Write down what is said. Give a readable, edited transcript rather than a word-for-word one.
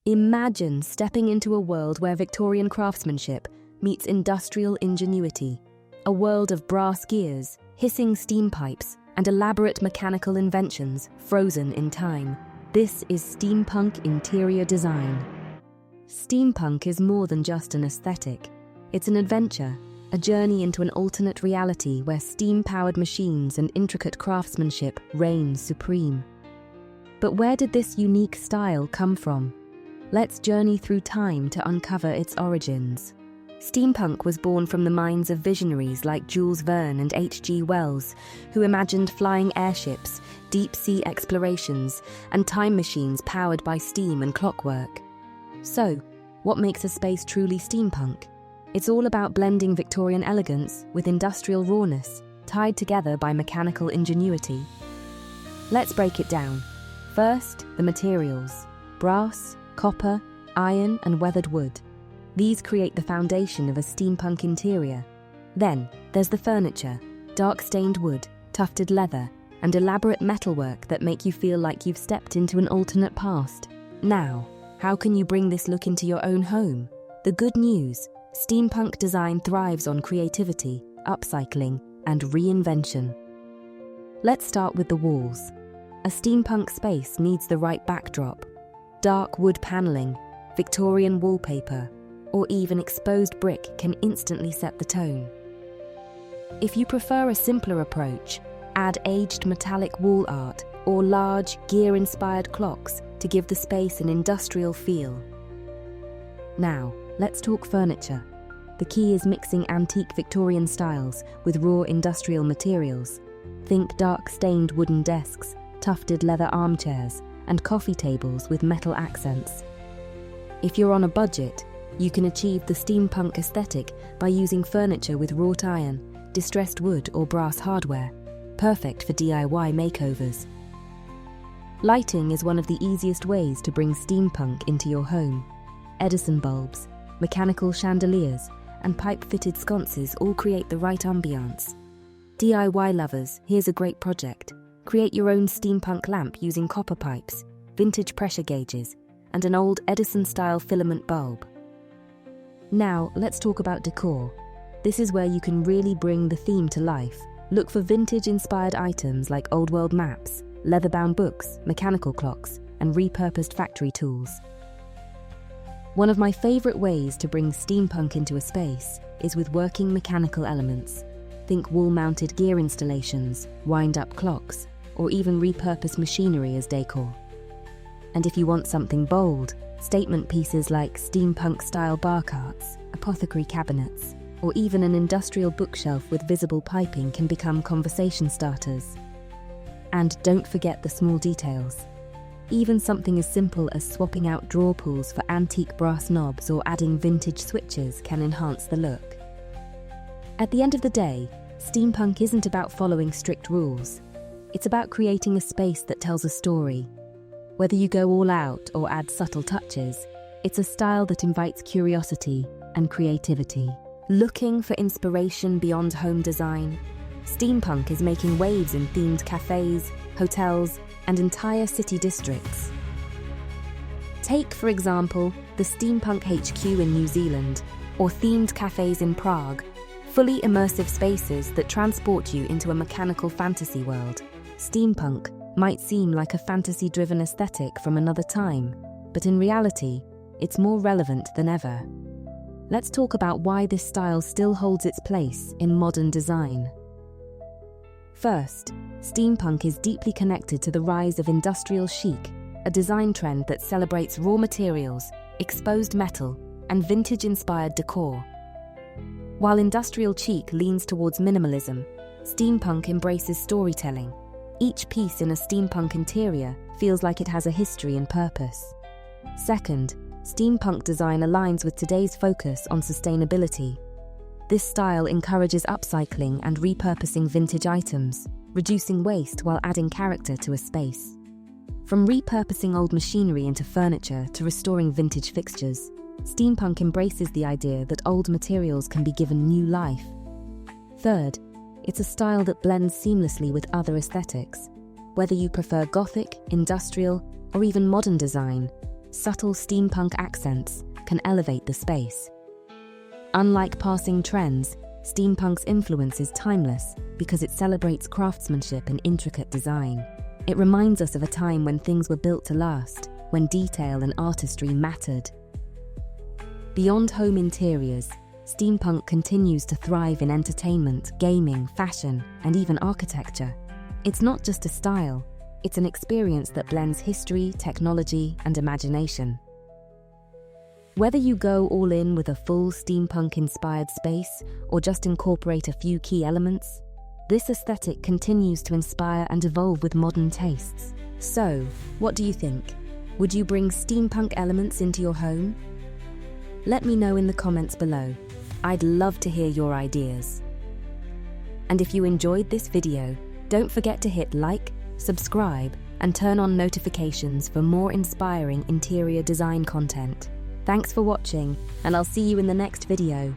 Imagine stepping into a world where Victorian craftsmanship meets industrial ingenuity, a world of brass gears, hissing steam pipes, and elaborate mechanical inventions frozen in time. This is steampunk interior design. Steampunk is more than just an aesthetic. It's an adventure, a journey into an alternate reality where steam-powered machines and intricate craftsmanship reign supreme. But where did this unique style come from? Let's journey through time to uncover its origins. Steampunk was born from the minds of visionaries like Jules Verne and H.G. Wells, who imagined flying airships, deep-sea explorations, and time machines powered by steam and clockwork. So, what makes a space truly steampunk? It's all about blending Victorian elegance with industrial rawness, tied together by mechanical ingenuity. Let's break it down. First, the materials: brass, copper, iron, and weathered wood. These create the foundation of a steampunk interior. Then, there's the furniture: dark-stained wood, tufted leather, and elaborate metalwork that make you feel like you've stepped into an alternate past. Now, how can you bring this look into your own home? The good news: steampunk design thrives on creativity, upcycling, and reinvention. Let's start with the walls. A steampunk space needs the right backdrop. Dark wood paneling, Victorian wallpaper, or even exposed brick can instantly set the tone. If you prefer a simpler approach, add aged metallic wall art or large, gear-inspired clocks to give the space an industrial feel. Now, let's talk furniture. The key is mixing antique Victorian styles with raw industrial materials. Think dark-stained wooden desks, tufted leather armchairs, and coffee tables with metal accents. If you're on a budget, you can achieve the steampunk aesthetic by using furniture with wrought iron, distressed wood, or brass hardware, perfect for DIY makeovers. Lighting is one of the easiest ways to bring steampunk into your home. Edison bulbs, mechanical chandeliers, and pipe-fitted sconces all create the right ambiance. DIY lovers, here's a great project. Create your own steampunk lamp using copper pipes, vintage pressure gauges, and an old Edison-style filament bulb. Now, let's talk about decor. This is where you can really bring the theme to life. Look for vintage-inspired items like old-world maps, leather-bound books, mechanical clocks, and repurposed factory tools. One of my favorite ways to bring steampunk into a space is with working mechanical elements. Think wall-mounted gear installations, wind-up clocks, or even repurposed machinery as decor. And if you want something bold, statement pieces like steampunk-style bar carts, apothecary cabinets, or even an industrial bookshelf with visible piping can become conversation starters. And don't forget the small details. Even something as simple as swapping out drawer pulls for antique brass knobs or adding vintage switches can enhance the look. At the end of the day, steampunk isn't about following strict rules. It's about creating a space that tells a story. Whether you go all out or add subtle touches, it's a style that invites curiosity and creativity. Looking for inspiration beyond home design? Steampunk is making waves in themed cafes, hotels, and entire city districts. Take, for example, the Steampunk HQ in New Zealand, or themed cafes in Prague, fully immersive spaces that transport you into a mechanical fantasy world. Steampunk might seem like a fantasy-driven aesthetic from another time, but in reality, it's more relevant than ever. Let's talk about why this style still holds its place in modern design. First, steampunk is deeply connected to the rise of industrial chic, a design trend that celebrates raw materials, exposed metal, and vintage-inspired decor. While industrial chic leans towards minimalism, steampunk embraces storytelling. Each piece in a steampunk interior feels like it has a history and purpose. Second, steampunk design aligns with today's focus on sustainability. This style encourages upcycling and repurposing vintage items, reducing waste while adding character to a space. From repurposing old machinery into furniture to restoring vintage fixtures, steampunk embraces the idea that old materials can be given new life. Third, it's a style that blends seamlessly with other aesthetics. Whether you prefer Gothic, industrial, or even modern design, subtle steampunk accents can elevate the space. Unlike passing trends, steampunk's influence is timeless because it celebrates craftsmanship and intricate design. It reminds us of a time when things were built to last, when detail and artistry mattered. Beyond home interiors, steampunk continues to thrive in entertainment, gaming, fashion, and even architecture. It's not just a style, it's an experience that blends history, technology, and imagination. Whether you go all in with a full steampunk-inspired space or just incorporate a few key elements, this aesthetic continues to inspire and evolve with modern tastes. So, what do you think? Would you bring steampunk elements into your home? Let me know in the comments below. I'd love to hear your ideas. And if you enjoyed this video, don't forget to hit like, subscribe, and turn on notifications for more inspiring interior design content. Thanks for watching, and I'll see you in the next video.